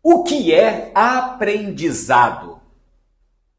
O que é aprendizado?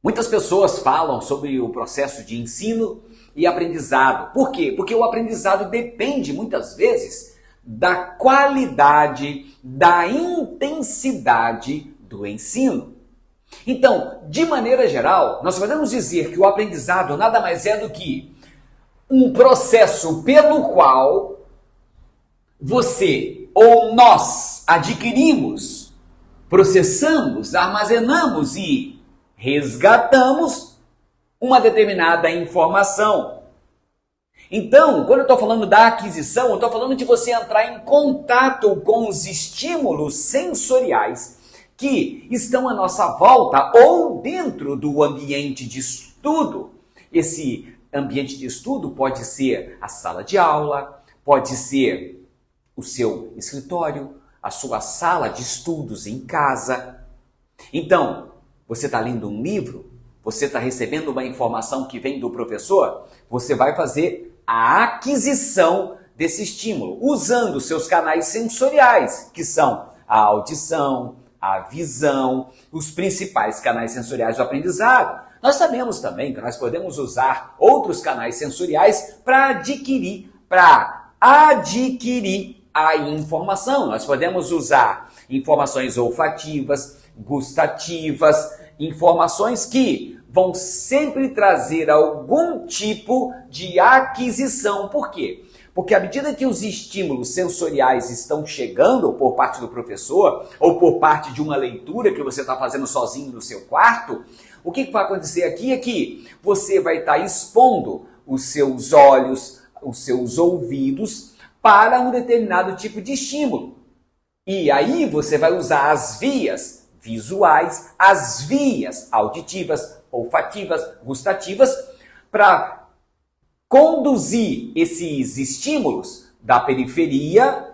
Muitas pessoas falam sobre o processo de ensino e aprendizado. Por quê? Porque o aprendizado depende muitas vezes da qualidade, da intensidade do ensino. Então, de maneira geral, nós podemos dizer que o aprendizado nada mais é do que um processo pelo qual você ou nós adquirimos, processamos, armazenamos e resgatamos uma determinada informação. Então, quando eu estou falando da aquisição, eu estou falando de você entrar em contato com os estímulos sensoriais que estão à nossa volta ou dentro do ambiente de estudo. Esse ambiente de estudo pode ser a sala de aula, pode ser o seu escritório, a sua sala de estudos em casa. Então, você está lendo um livro, você está recebendo uma informação que vem do professor, você vai fazer a aquisição desse estímulo, usando seus canais sensoriais, que são a audição, a visão, os principais canais sensoriais do aprendizado. Nós sabemos também que nós podemos usar outros canais sensoriais para adquirir a informação. Nós podemos usar informações olfativas, gustativas, informações que vão sempre trazer algum tipo de aquisição. Por quê? Porque à medida que os estímulos sensoriais estão chegando por parte do professor ou por parte de uma leitura que você está fazendo sozinho no seu quarto, o que vai acontecer aqui é que você vai estar expondo os seus olhos, os seus ouvidos para um determinado tipo de estímulo. E aí você vai usar as vias visuais, as vias auditivas, olfativas, gustativas, para conduzir esses estímulos da periferia.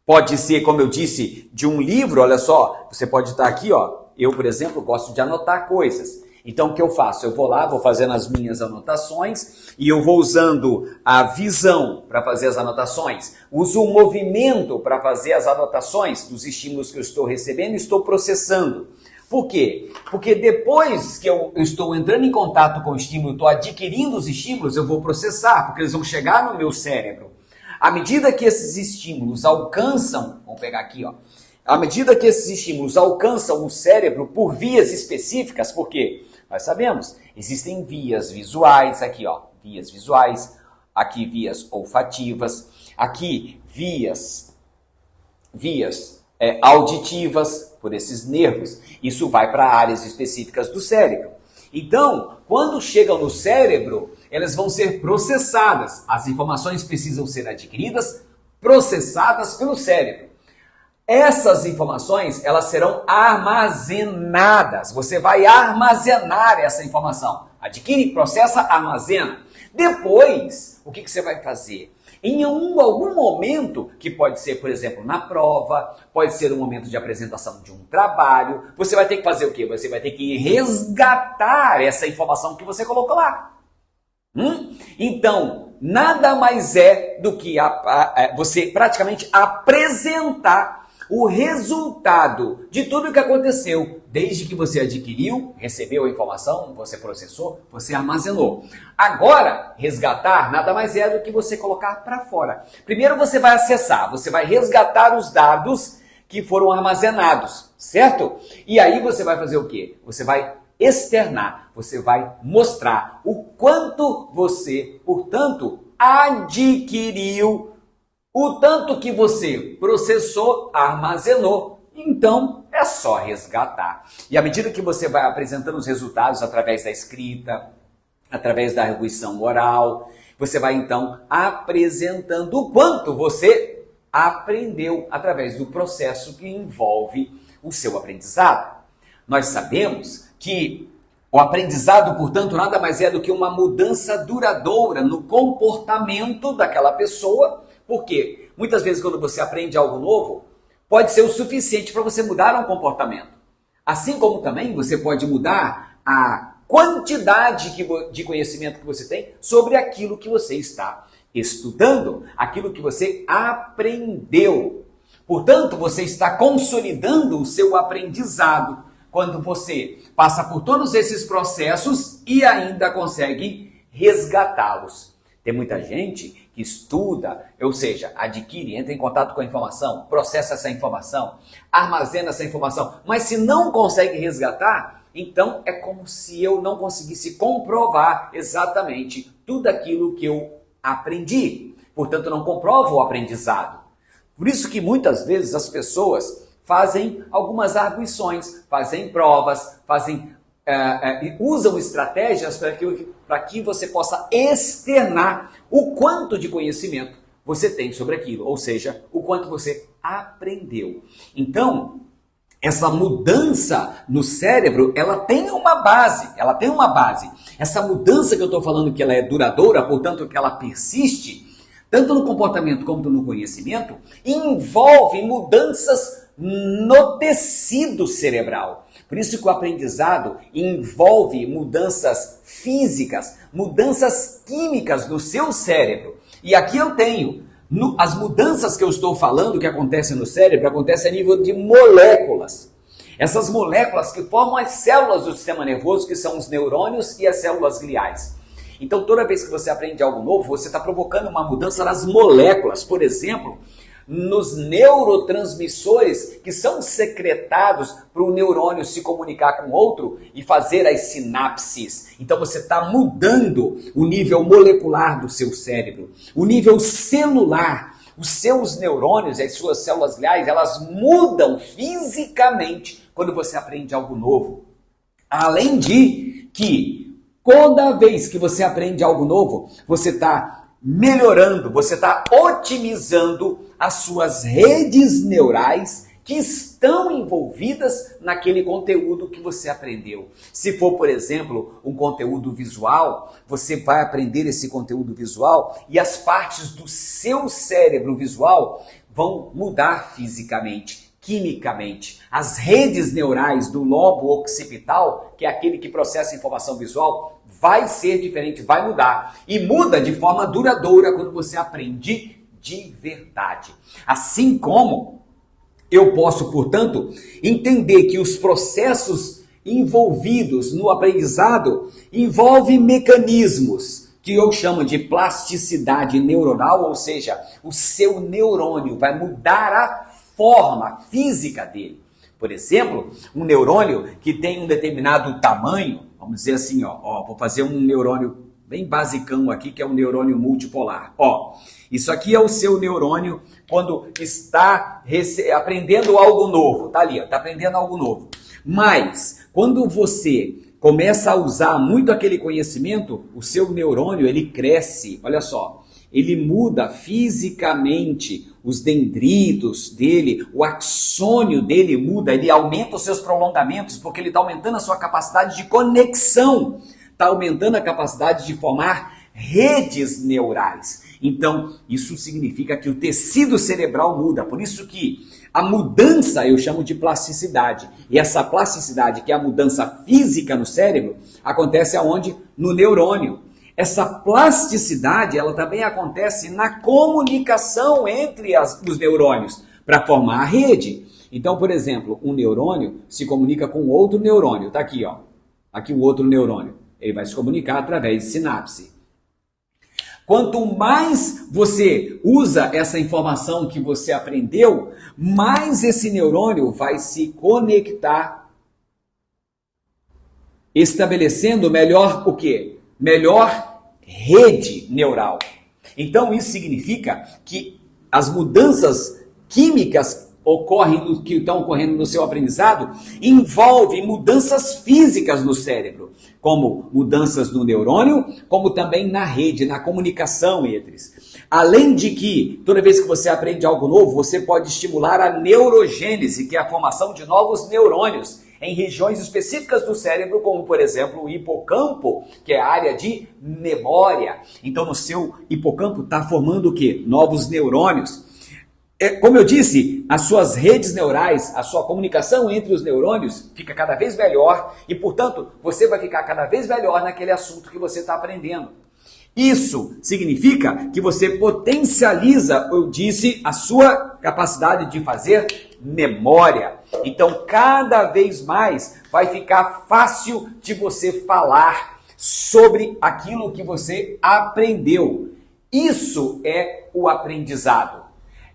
Pode ser, como eu disse, de um livro, olha só, você pode estar aqui, ó. Eu, por exemplo, gosto de anotar coisas. Então, o que eu faço? Eu vou lá, vou fazendo as minhas anotações e eu vou usando a visão para fazer as anotações. Uso o movimento para fazer as anotações dos estímulos que eu estou recebendo e estou processando. Por quê? Porque depois que eu estou entrando em contato com o estímulo, estou adquirindo os estímulos, eu vou processar, porque eles vão chegar no meu cérebro. À medida que esses estímulos alcançam, vamos pegar aqui, ó. À medida que esses estímulos alcançam o cérebro por vias específicas, porque nós sabemos, existem vias visuais, aqui ó, vias visuais, aqui vias olfativas, aqui vias auditivas, por esses nervos. Isso vai para áreas específicas do cérebro. Então, quando chegam no cérebro, elas vão ser processadas. As informações precisam ser adquiridas, processadas pelo cérebro. Essas informações, elas serão armazenadas. Você vai armazenar essa informação. Adquire, processa, armazena. Depois, o que você vai fazer? Em algum momento, que pode ser, por exemplo, na prova, pode ser um momento de apresentação de um trabalho, você vai ter que fazer o quê? Você vai ter que resgatar essa informação que você colocou lá. Então, nada mais é do que você praticamente apresentar o resultado de tudo o que aconteceu, desde que você adquiriu, recebeu a informação, você processou, você armazenou. Agora, resgatar nada mais é do que você colocar para fora. Primeiro você vai acessar, você vai resgatar os dados que foram armazenados, certo? E aí você vai fazer o quê? Você vai externar, você vai mostrar o quanto você, portanto, adquiriu, o tanto que você processou, armazenou. Então, é só resgatar. E à medida que você vai apresentando os resultados através da escrita, através da arguição oral, você vai então apresentando o quanto você aprendeu através do processo que envolve o seu aprendizado. Nós sabemos que o aprendizado, portanto, nada mais é do que uma mudança duradoura no comportamento daquela pessoa. Por quê? Muitas vezes quando você aprende algo novo, pode ser o suficiente para você mudar um comportamento. Assim como também você pode mudar a quantidade de conhecimento que você tem sobre aquilo que você está estudando, aquilo que você aprendeu. Portanto, você está consolidando o seu aprendizado quando você passa por todos esses processos e ainda consegue resgatá-los. Tem muita gente que estuda, ou seja, adquire, entra em contato com a informação, processa essa informação, armazena essa informação, mas se não consegue resgatar, então é como se eu não conseguisse comprovar exatamente tudo aquilo que eu aprendi. Portanto, não comprovo o aprendizado. Por isso que muitas vezes as pessoas fazem algumas arguições, fazem provas, usam estratégias para que você possa externar o quanto de conhecimento você tem sobre aquilo, ou seja, o quanto você aprendeu. Então, essa mudança no cérebro, ela tem uma base. Essa mudança que eu estou falando que ela é duradoura, portanto que ela persiste, tanto no comportamento como no conhecimento, envolve mudanças no tecido cerebral. Por isso que o aprendizado envolve mudanças físicas, mudanças químicas no seu cérebro. E aqui eu tenho, as mudanças que eu estou falando que acontecem no cérebro, acontecem a nível de moléculas. Essas moléculas que formam as células do sistema nervoso, que são os neurônios e as células gliais. Então, toda vez que você aprende algo novo, você está provocando uma mudança nas moléculas. Por exemplo, nos neurotransmissores que são secretados para o neurônio se comunicar com outro e fazer as sinapses. Então, você está mudando o nível molecular do seu cérebro, o nível celular. Os seus neurônios e as suas células gliais, elas mudam fisicamente quando você aprende algo novo. Além de que toda vez que você aprende algo novo, você está melhorando, você está otimizando as suas redes neurais que estão envolvidas naquele conteúdo que você aprendeu. Se for, por exemplo, um conteúdo visual, você vai aprender esse conteúdo visual e as partes do seu cérebro visual vão mudar fisicamente, quimicamente. As redes neurais do lobo occipital, que é aquele que processa informação visual, vai ser diferente, vai mudar. E muda de forma duradoura quando você aprende de verdade. Assim como eu posso, portanto, entender que os processos envolvidos no aprendizado envolvem mecanismos que eu chamo de plasticidade neuronal, ou seja, o seu neurônio vai mudar a forma física dele. Por exemplo, um neurônio que tem um determinado tamanho, vamos dizer assim, vou fazer um neurônio bem basicão aqui, que é um neurônio multipolar. Isso aqui é o seu neurônio quando está aprendendo algo novo. Tá ali, está aprendendo algo novo. Mas, quando você começa a usar muito aquele conhecimento, o seu neurônio, ele cresce, olha só. Ele muda fisicamente os dendritos dele, o axônio dele muda, ele aumenta os seus prolongamentos, porque ele está aumentando a sua capacidade de conexão, está aumentando a capacidade de formar redes neurais. Então, isso significa que o tecido cerebral muda, por isso que a mudança eu chamo de plasticidade. E essa plasticidade, que é a mudança física no cérebro, acontece aonde? No neurônio. Essa plasticidade, ela também acontece na comunicação entre os neurônios, para formar a rede. Então, por exemplo, um neurônio se comunica com outro neurônio. Está aqui, aqui o outro neurônio. Ele vai se comunicar através de sinapse. Quanto mais você usa essa informação que você aprendeu, mais esse neurônio vai se conectar, estabelecendo melhor o quê? Melhor rede neural. Então isso significa que as mudanças químicas que estão ocorrendo no seu aprendizado envolvem mudanças físicas no cérebro, como mudanças no neurônio, como também na rede, na comunicação entre eles. Além de que, toda vez que você aprende algo novo, você pode estimular a neurogênese, que é a formação de novos neurônios, em regiões específicas do cérebro, como, por exemplo, o hipocampo, que é a área de memória. Então, no seu hipocampo está formando o quê? Novos neurônios. Como eu disse, as suas redes neurais, a sua comunicação entre os neurônios fica cada vez melhor e, portanto, você vai ficar cada vez melhor naquele assunto que você está aprendendo. Isso significa que você potencializa, eu disse, a sua capacidade de fazer memória. Então, cada vez mais vai ficar fácil de você falar sobre aquilo que você aprendeu. Isso é o aprendizado.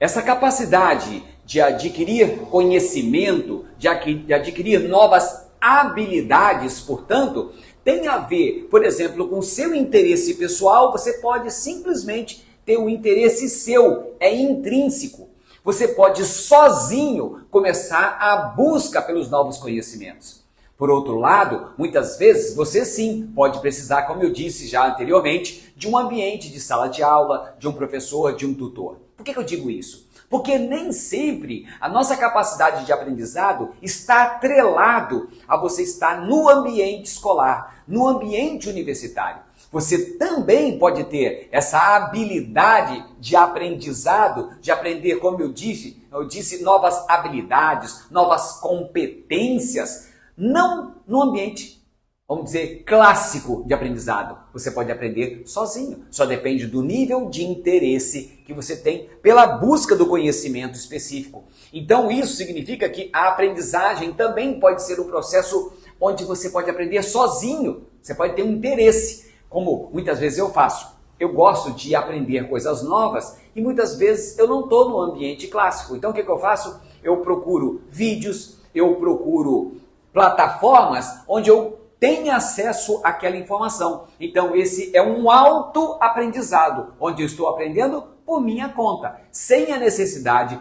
Essa capacidade de adquirir conhecimento, de adquirir novas habilidades, portanto, tem a ver, por exemplo, com seu interesse pessoal. Você pode simplesmente ter um interesse seu, é intrínseco. Você pode sozinho começar a busca pelos novos conhecimentos. Por outro lado, muitas vezes você sim pode precisar, como eu disse já anteriormente, de um ambiente de sala de aula, de um professor, de um tutor. Por que eu digo isso? Porque nem sempre a nossa capacidade de aprendizado está atrelado a você estar no ambiente escolar, no ambiente universitário. Você também pode ter essa habilidade de aprendizado, de aprender, como eu disse novas habilidades, novas competências, não no ambiente, vamos dizer, clássico de aprendizado. Você pode aprender sozinho, só depende do nível de interesse que você tem pela busca do conhecimento específico. Então isso significa que a aprendizagem também pode ser um processo onde você pode aprender sozinho, você pode ter um interesse, como muitas vezes eu faço. Eu gosto de aprender coisas novas e muitas vezes eu não estou no ambiente clássico. Então o que eu faço? Eu procuro vídeos, eu procuro plataformas onde eu tenha acesso àquela informação. Então esse é um autoaprendizado, onde eu estou aprendendo por minha conta, sem a necessidade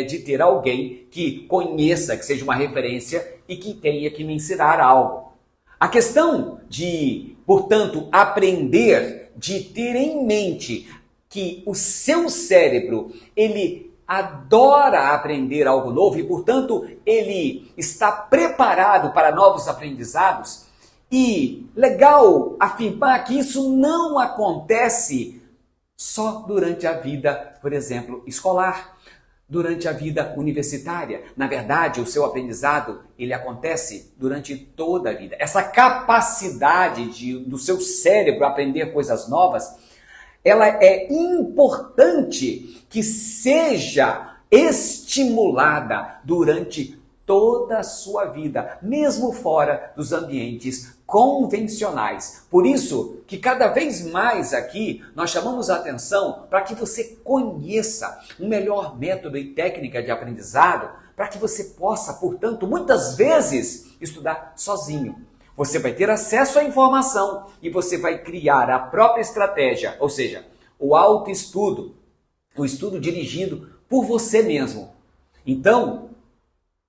de ter alguém que conheça, que seja uma referência e que tenha que me ensinar algo. A questão de, portanto, aprender, de ter em mente que o seu cérebro, ele adora aprender algo novo e, portanto, ele está preparado para novos aprendizados. E legal afirmar que isso não acontece só durante a vida, por exemplo, escolar, durante a vida universitária. Na verdade, o seu aprendizado, ele acontece durante toda a vida. Essa capacidade do seu cérebro aprender coisas novas, ela é importante que seja estimulada durante toda a sua vida, mesmo fora dos ambientes convencionais. Por isso que cada vez mais aqui nós chamamos a atenção para que você conheça um melhor método e técnica de aprendizado, para que você possa, portanto, muitas vezes estudar sozinho. Você vai ter acesso à informação e você vai criar a própria estratégia, ou seja, o autoestudo, o estudo dirigido por você mesmo. Então,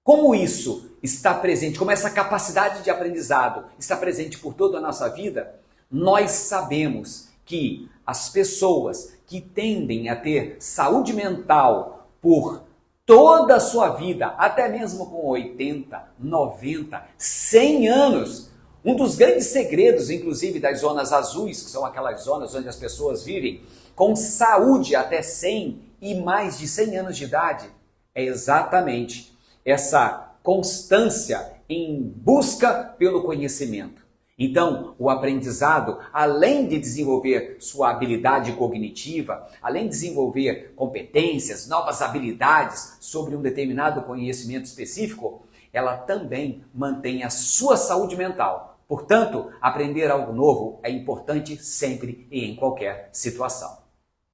como isso está presente, como essa capacidade de aprendizado está presente por toda a nossa vida, nós sabemos que as pessoas que tendem a ter saúde mental por toda a sua vida, até mesmo com 80, 90, 100 anos, um dos grandes segredos, inclusive, das zonas azuis, que são aquelas zonas onde as pessoas vivem com saúde até 100 e mais de 100 anos de idade, é exatamente essa constância em busca pelo conhecimento. Então, o aprendizado, além de desenvolver sua habilidade cognitiva, além de desenvolver competências, novas habilidades sobre um determinado conhecimento específico, ela também mantém a sua saúde mental. Portanto, aprender algo novo é importante sempre e em qualquer situação.